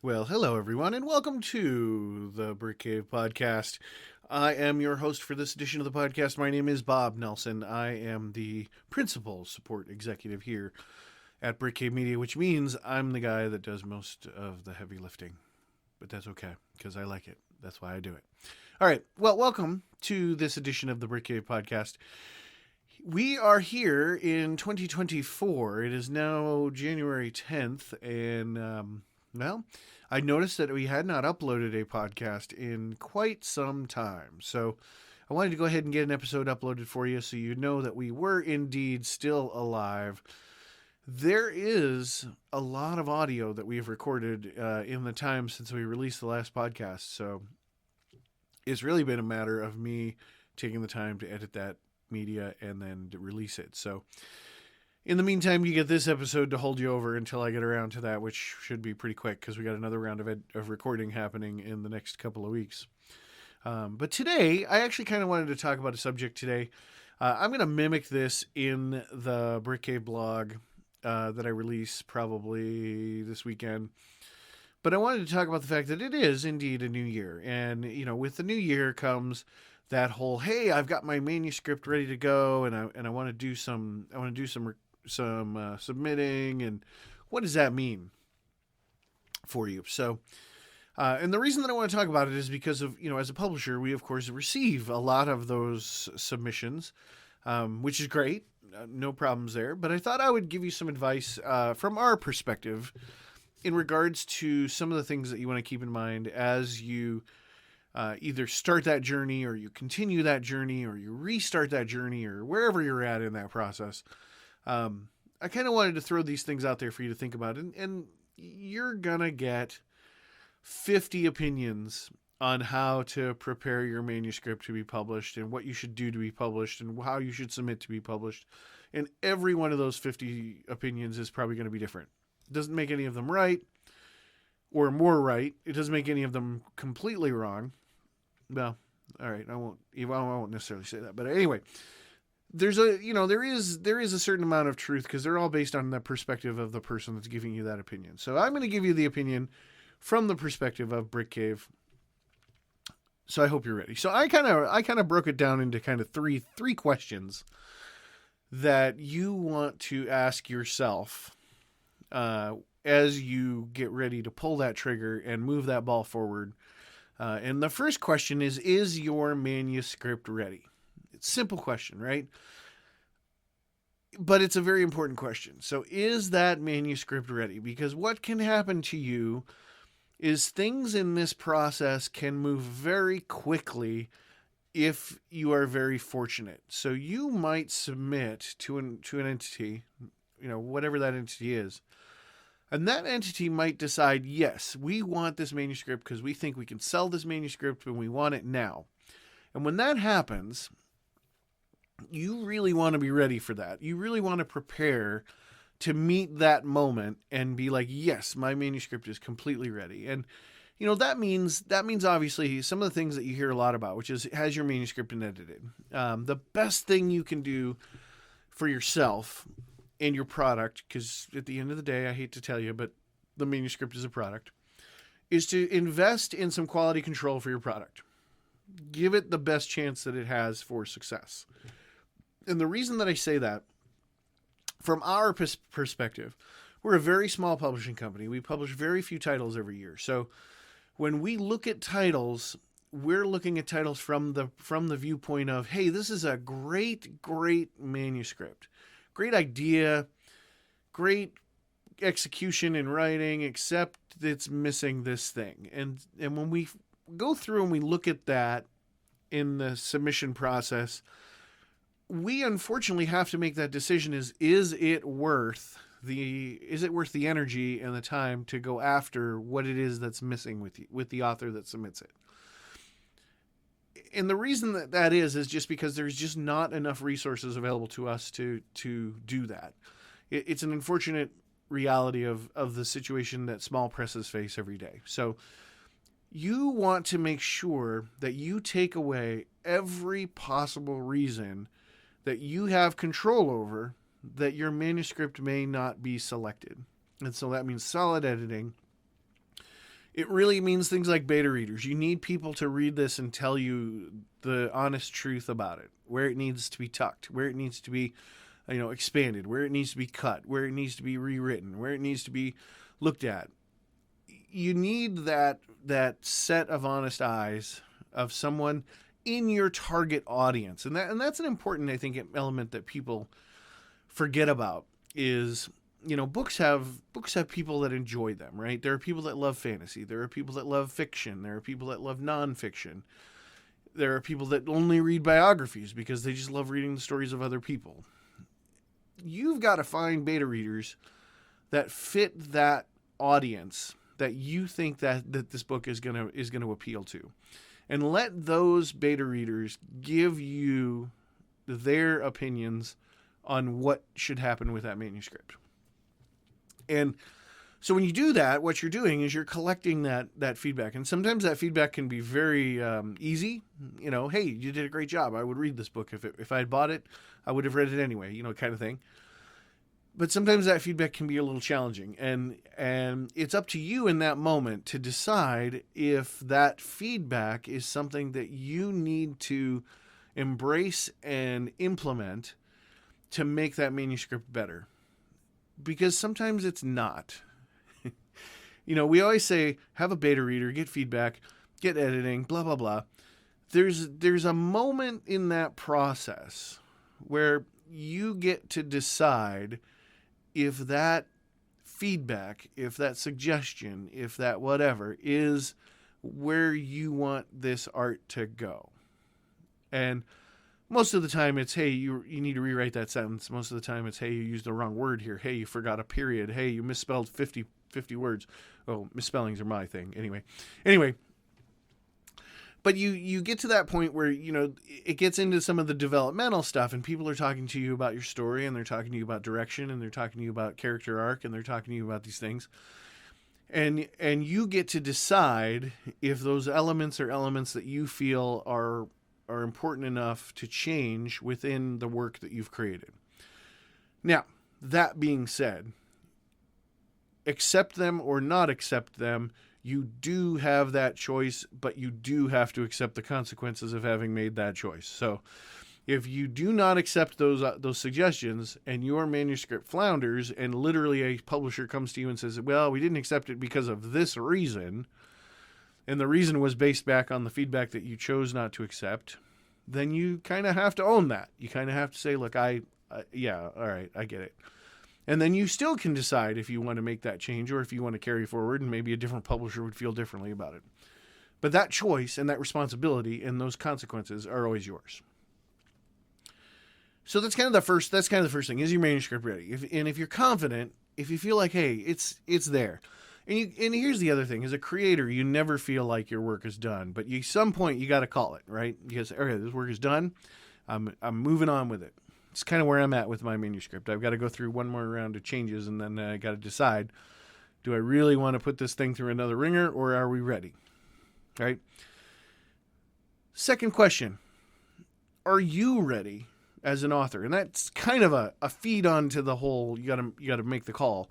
Well, hello everyone, and welcome to the Brick Cave podcast. I am your host for this edition of the podcast. My name is Bob Nelson. I am the principal support executive here at BrickCave.media, which means I'm the guy that does most of the heavy lifting. But that's okay, because I like it. That's why I do it. All right, well, welcome to this edition of the Brick Cave podcast. We are here in 2024. It is now January 10th, and well, I noticed that we had not uploaded a podcast in quite some time. So I wanted to go ahead and get an episode uploaded for you so you know that we were indeed still alive. There is a lot of audio that we've recorded in the time since we released the last podcast. So it's really been a matter of me taking the time to edit that media and then to release it. So in the meantime, you get this episode to hold you over until I get around to that, which should be pretty quick because we got another round of recording happening in the next couple of weeks. But today, I actually kind of wanted to talk about a subject today. I'm going to mimic this in the Brick Cave blog that I release probably this weekend. But I wanted to talk about the fact that it is indeed a new year. And, you know, with the new year comes that whole, hey, I've got my manuscript ready to go and I want to do some submitting, and what does that mean for you? So and the reason that I want to talk about it is because of, you know, as a publisher, we of course receive a lot of those submissions, which is great, no problems there. But I thought I would give you some advice from our perspective in regards to some of the things that you want to keep in mind as you either start that journey, or you continue that journey, or you restart that journey, or wherever you're at in that process. I kind of wanted to throw these things out there for you to think about, and you're gonna get 50 opinions on how to prepare your manuscript to be published, and what you should do to be published, and how you should submit to be published. And every one of those 50 opinions is probably going to be different. It doesn't make any of them right or more right. It doesn't make any of them completely wrong. Well, all right, I won't necessarily say that, but anyway, there is a certain amount of truth because they're all based on the perspective of the person that's giving you that opinion. So I'm going to give you the opinion from the perspective of Brick Cave. So I hope you're ready. So I kind of broke it down into kind of three questions that you want to ask yourself as you get ready to pull that trigger and move that ball forward. And the first question is your manuscript ready? It's a simple question, right? But it's a very important question. So is that manuscript ready? Because what can happen to you is things in this process can move very quickly if you are very fortunate. So you might submit to an entity, you know, whatever that entity is. And that entity might decide, yes, we want this manuscript because we think we can sell this manuscript and we want it now. And when that happens, you really want to be ready for that. You really want to prepare to meet that moment and be like, yes, my manuscript is completely ready. And, you know, that means obviously some of the things that you hear a lot about, which is, has your manuscript been edited? The best thing you can do for yourself and your product, because at the end of the day, I hate to tell you, but the manuscript is a product, is to invest in some quality control for your product. Give it the best chance that it has for success. And the reason that I say that, from our perspective, we're a very small publishing company. We publish very few titles every year. So when we look at titles, we're looking at titles from the viewpoint of, hey, this is a great manuscript. Great idea, great execution in writing, except it's missing this thing. And when we go through and we look at that in the submission process, we unfortunately have to make that decision: is it worth the energy and the time to go after what it is that's missing with the author that submits it. And the reason that is just because there's just not enough resources available to us to do that. It's an unfortunate reality of the situation that small presses face every day. So you want to make sure that you take away every possible reason that you have control over that your manuscript may not be selected. And so that means solid editing. It really means things like beta readers. You need people to read this and tell you the honest truth about it, where it needs to be tucked, where it needs to be, expanded, where it needs to be cut, where it needs to be rewritten, where it needs to be looked at. You need that set of honest eyes of someone in your target audience. And that's an important, I think, element that people forget about is, books have people that enjoy them, right? There are people that love fantasy. There are people that love fiction. There are people that love nonfiction. There are people that only read biographies because they just love reading the stories of other people. You've got to find beta readers that fit that audience that you think that this book is going to appeal to. And let those beta readers give you their opinions on what should happen with that manuscript. And so when you do that, what you're doing is you're collecting that feedback. And sometimes that feedback can be very easy. Hey, you did a great job. I would read this book. If I had bought it, I would have read it anyway, kind of thing. But sometimes that feedback can be a little challenging. And it's up to you in that moment to decide if that feedback is something that you need to embrace and implement to make that manuscript better. Because sometimes it's not. We always say, have a beta reader, get feedback, get editing, blah, blah, blah. There's a moment in that process where you get to decide if that feedback, if that suggestion, if that whatever is where you want this art to go. And most of the time it's, hey, you need to rewrite that sentence. Most of the time it's, hey, you used the wrong word here. Hey, you forgot a period. Hey, you misspelled 50 words. Oh, misspellings are my thing. Anyway. But you get to that point where, it gets into some of the developmental stuff and people are talking to you about your story and they're talking to you about direction and they're talking to you about character arc and they're talking to you about these things. And you get to decide if those elements are elements that you feel are important enough to change within the work that you've created. Now, that being said, accept them or not accept them, you do have that choice, but you do have to accept the consequences of having made that choice. So if you do not accept those suggestions and your manuscript flounders and literally a publisher comes to you and says, well, we didn't accept it because of this reason, and the reason was based back on the feedback that you chose not to accept, then you kind of have to own that. You kind of have to say, look, yeah, all right, I get it. And then you still can decide if you want to make that change or if you want to carry forward, and maybe a different publisher would feel differently about it. But that choice and that responsibility and those consequences are always yours. So that's kind of the first thing. Is your manuscript ready? If you're confident, if you feel like, hey, it's there. And here's the other thing. As a creator, you never feel like your work is done, but at some point you got to call it, right? You say, okay, this work is done. I'm moving on with it. It's kind of where I'm at with my manuscript. I've got to go through one more round of changes, and then I got to decide, do I really want to put this thing through another ringer, or are we ready? All right. Second question, are you ready as an author? And that's kind of a feed on to the whole, you got to make the call.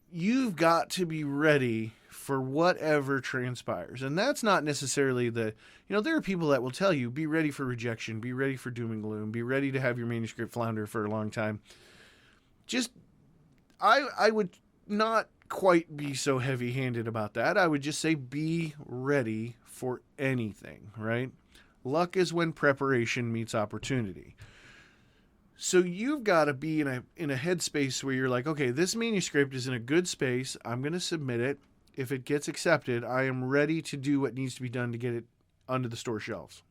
You've got to be ready for whatever transpires. And that's not necessarily there are people that will tell you, be ready for rejection, be ready for doom and gloom, be ready to have your manuscript flounder for a long time. I would not quite be so heavy-handed about that. I would just say be ready for anything, right? Luck is when preparation meets opportunity. So you've got to be in a headspace where you're like, okay, this manuscript is in a good space. I'm going to submit it. If it gets accepted, I am ready to do what needs to be done to get it onto the store shelves.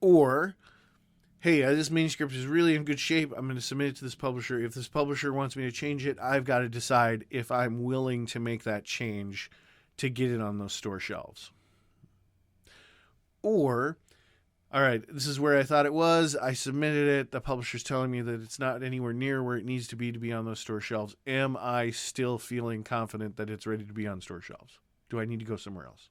Or, hey, this manuscript is really in good shape. I'm going to submit it to this publisher. If this publisher wants me to change it, I've got to decide if I'm willing to make that change to get it on those store shelves. Or, all right, this is where I thought it was. I submitted it. The publisher's telling me that it's not anywhere near where it needs to be on those store shelves. Am I still feeling confident that it's ready to be on store shelves? Do I need to go somewhere else?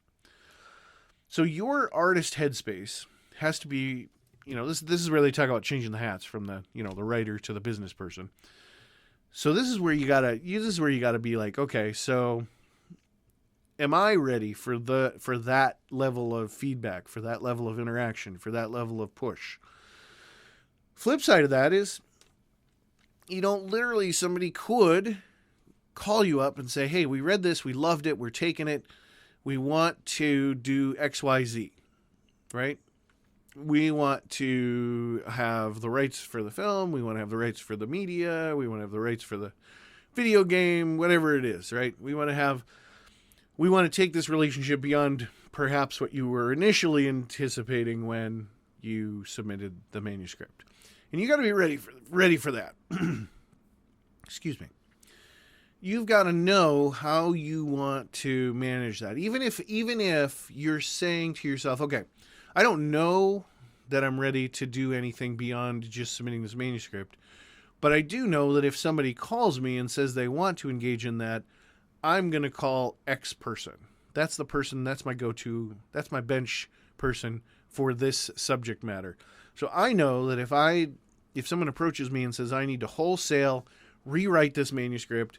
So your artist headspace has to be, this is where they talk about changing the hats from the, the writer to the business person. So this is where you gotta be like, okay, so am I ready for that level of feedback, for that level of interaction, for that level of push? Flip side of that is, literally somebody could call you up and say, hey, we read this, we loved it, we're taking it, we want to do XYZ, right? We want to have the rights for the film, we want to have the rights for the media, we want to have the rights for the video game, whatever it is, right? We want to take this relationship beyond perhaps what you were initially anticipating when you submitted the manuscript. And you got to be ready for that. Excuse me. You've got to know how you want to manage that. Even if you're saying to yourself, okay, I don't know that I'm ready to do anything beyond just submitting this manuscript, but I do know that if somebody calls me and says they want to engage in that, I'm going to call X person. That's the person, that's my go-to, that's my bench person for this subject matter. So I know that if someone approaches me and says I need to wholesale rewrite this manuscript,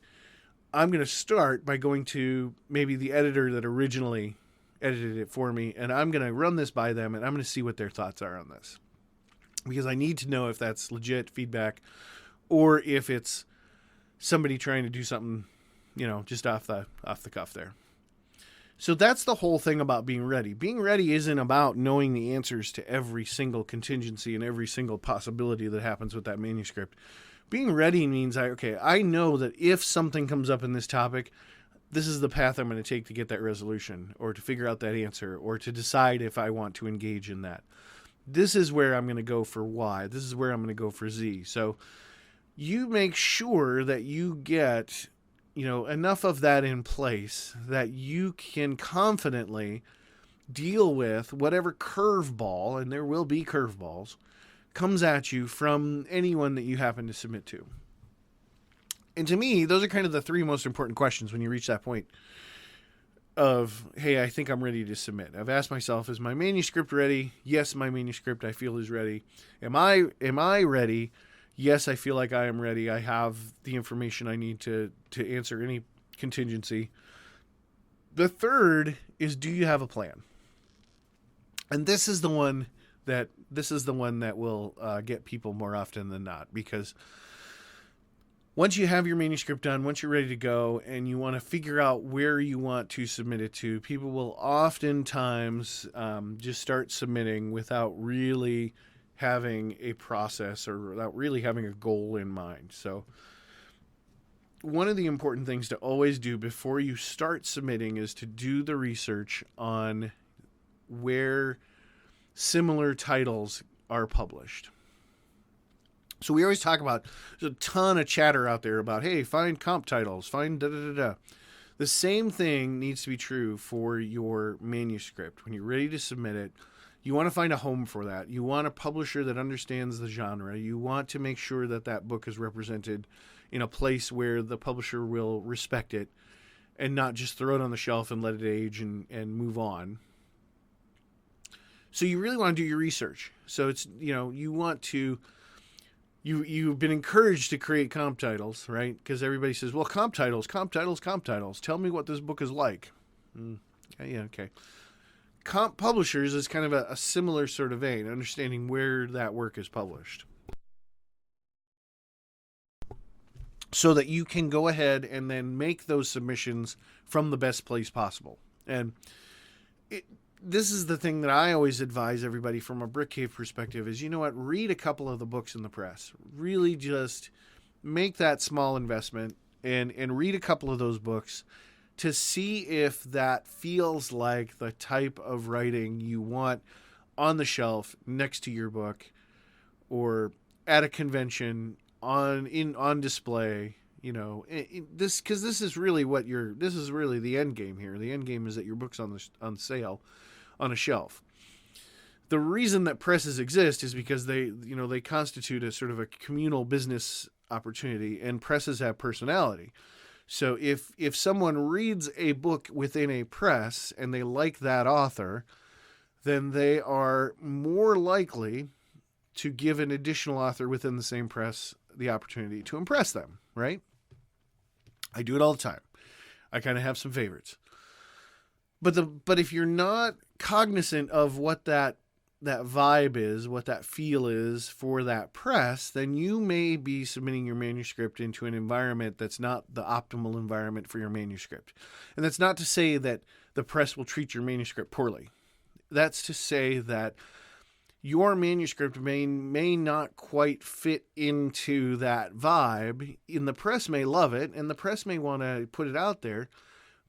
I'm going to start by going to maybe the editor that originally edited it for me, and I'm going to run this by them, and I'm going to see what their thoughts are on this. Because I need to know if that's legit feedback or if it's somebody trying to do something, just off the cuff there. So that's the whole thing about being ready. Being ready isn't about knowing the answers to every single contingency and every single possibility that happens with that manuscript. Being ready means, I know that if something comes up in this topic, this is the path I'm going to take to get that resolution or to figure out that answer or to decide if I want to engage in that. This is where I'm going to go for Y. This is where I'm going to go for Z. So you make sure that you get enough of that in place that you can confidently deal with whatever curveball, and there will be curveballs, comes at you from anyone that you happen to submit to. And to me, those are kind of the three most important questions when you reach that point of, hey, I think I'm ready to submit. I've asked myself, is my manuscript ready? Yes, my manuscript I feel is ready. Am I ready? Yes, I feel like I am ready. I have the information I need to answer any contingency. The third is, do you have a plan? And this is the one that will get people more often than not, because once you have your manuscript done, once you're ready to go and you want to figure out where you want to submit it to, people will oftentimes just start submitting without really having a process or without really having a goal in mind. So one of the important things to always do before you start submitting is to do the research on where similar titles are published. So we always talk about, there's a ton of chatter out there about, hey, find comp titles, find da-da-da-da. The same thing needs to be true for your manuscript. When you're ready to submit it, you want to find a home for that. You want a publisher that understands the genre. You want to make sure that that book is represented in a place where the publisher will respect it and not just throw it on the shelf and let it age and move on. So you really want to do your research. So it's, you want to, you've been encouraged to create comp titles, right? Because everybody says, well, comp titles. Tell me what this book is like. Okay. Comp publishers is kind of a similar sort of vein, understanding where that work is published, so that you can go ahead and then make those submissions from the best place possible. And this is the thing that I always advise everybody from a Brick Cave perspective is, read a couple of the books in the press. Really just make that small investment and read a couple of those books to see if that feels like the type of writing you want on the shelf next to your book or at a convention on display, because this is really the end game here. The end game is that your book's on sale on a shelf. The reason that presses exist is because they constitute a sort of a communal business opportunity, and presses have personality. So if someone reads a book within a press and they like that author, then they are more likely to give an additional author within the same press the opportunity to impress them, right? I do it all the time. I kind of have some favorites. But if you're not cognizant of what that vibe is, what that feel is for that press, then you may be submitting your manuscript into an environment that's not the optimal environment for your manuscript. And that's not to say that the press will treat your manuscript poorly. That's to say that your manuscript may not quite fit into that vibe, and the press may love it, and the press may want to put it out there,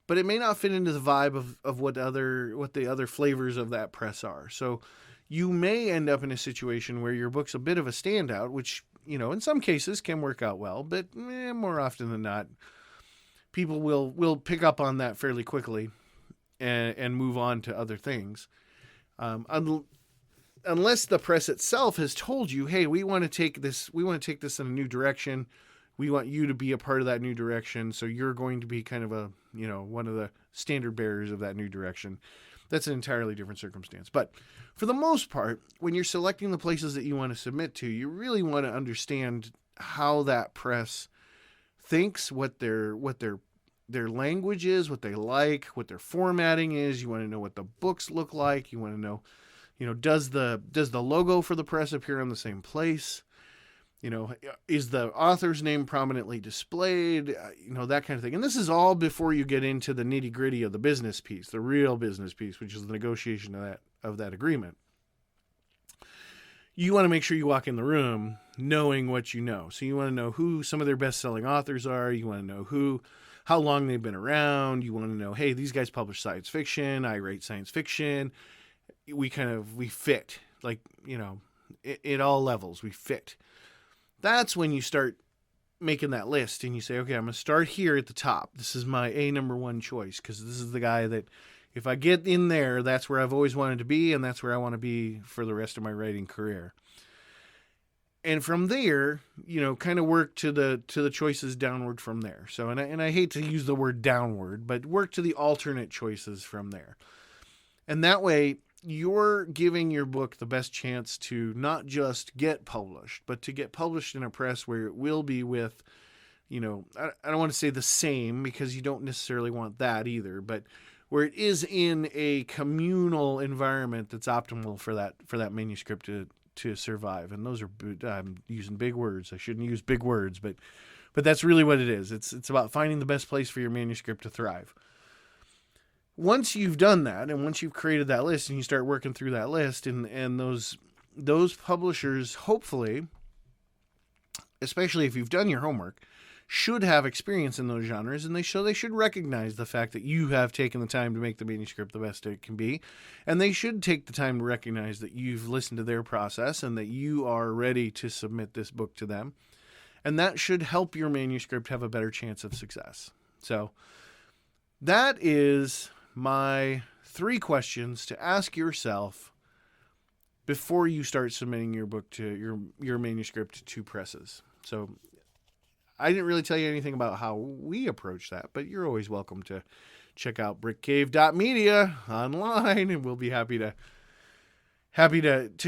but it may not fit into the vibe of what the other flavors of that press are. So you may end up in a situation where your book's a bit of a standout, which, in some cases can work out well, but more often than not, people will pick up on that fairly quickly and move on to other things. Unless the press itself has told you, hey, we want to take this in a new direction. We want you to be a part of that new direction. So you're going to be kind of one of the standard bearers of that new direction. That's an entirely different circumstance. But for the most part, when you're selecting the places that you want to submit to, you really want to understand how that press thinks, what their language is, what they like, what their formatting is. You want to know what the books look like. You want to know, does the logo for the press appear on the same place? Is the author's name prominently displayed? That kind of thing. And this is all before you get into the nitty gritty of the business piece, the real business piece, which is the negotiation of that agreement. You want to make sure you walk in the room knowing what you know. So you want to know who some of their best-selling authors are. You want to know how long they've been around. You want to know, hey, these guys publish science fiction. I write science fiction. We fit, at all levels, we fit. That's when you start making that list and you say, okay, I'm going to start here at the top. This is my number one choice because this is the guy that if I get in there, that's where I've always wanted to be, and that's where I want to be for the rest of my writing career. And from there, kind of work to the choices downward from there. So, and I hate to use the word downward, but work to the alternate choices from there. And that way, you're giving your book the best chance to not just get published, but to get published in a press where it will be with, I don't want to say the same because you don't necessarily want that either, but where it is in a communal environment that's optimal for that manuscript to survive. And those are, I'm using big words. I shouldn't use big words, but that's really what it is. It's about finding the best place for your manuscript to thrive. Once you've done that, and once you've created that list and you start working through that list, and those publishers, hopefully, especially if you've done your homework, should have experience in those genres, and they should recognize the fact that you have taken the time to make the manuscript the best it can be, and they should take the time to recognize that you've listened to their process and that you are ready to submit this book to them, and that should help your manuscript have a better chance of success. So that is my 3 questions to ask yourself before you start submitting your book to your manuscript to presses. So I didn't really tell you anything about how we approach that, but you're always welcome to check out BrickCave.media online, and we'll be happy to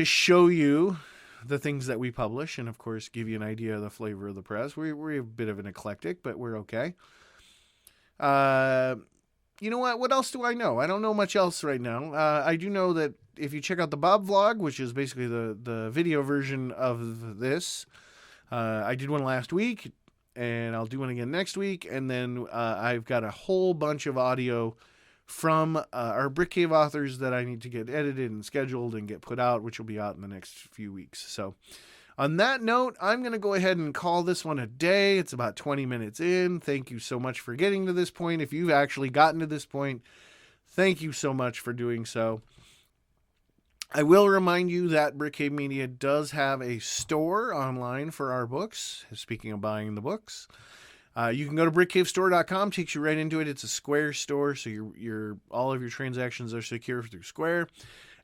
show you the things that we publish, and of course give you an idea of the flavor of the press. We're a bit of an eclectic, but we're okay. You know what? What else do I know? I don't know much else right now. I do know that if you check out the Bob vlog, which is basically the video version of this, I did one last week, and I'll do one again next week. And then I've got a whole bunch of audio from our BrickCave authors that I need to get edited and scheduled and get put out, which will be out in the next few weeks. So on that note, I'm going to go ahead and call this one a day. It's about 20 minutes in. Thank you so much for getting to this point. If you've actually gotten to this point, thank you so much for doing so. I will remind you that BrickCave Media does have a store online for our books. Speaking of buying the books, you can go to BrickCaveStore.com. Takes you right into it. It's a Square store, so all of your transactions are secure through Square.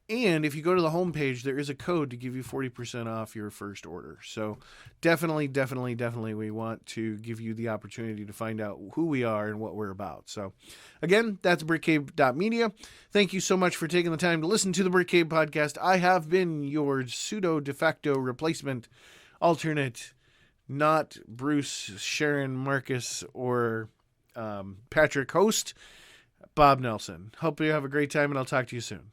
And if you go to the homepage, there is a code to give you 40% off your first order. So definitely, we want to give you the opportunity to find out who we are and what we're about. So again, that's BrickCave.media. Thank you so much for taking the time to listen to the BrickCave podcast. I have been your pseudo de facto replacement alternate not Bruce, Sharon, Marcus, or Patrick. Host Bob Nelson. Hope you have a great time, and I'll talk to you soon.